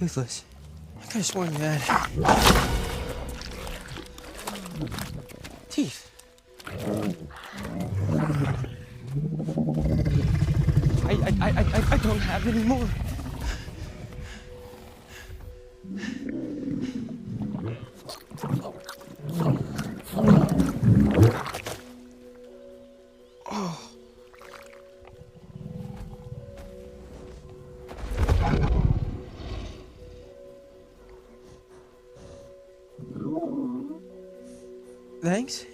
Toothless. I could have sworn you had teeth. I don't have any more. Thanks.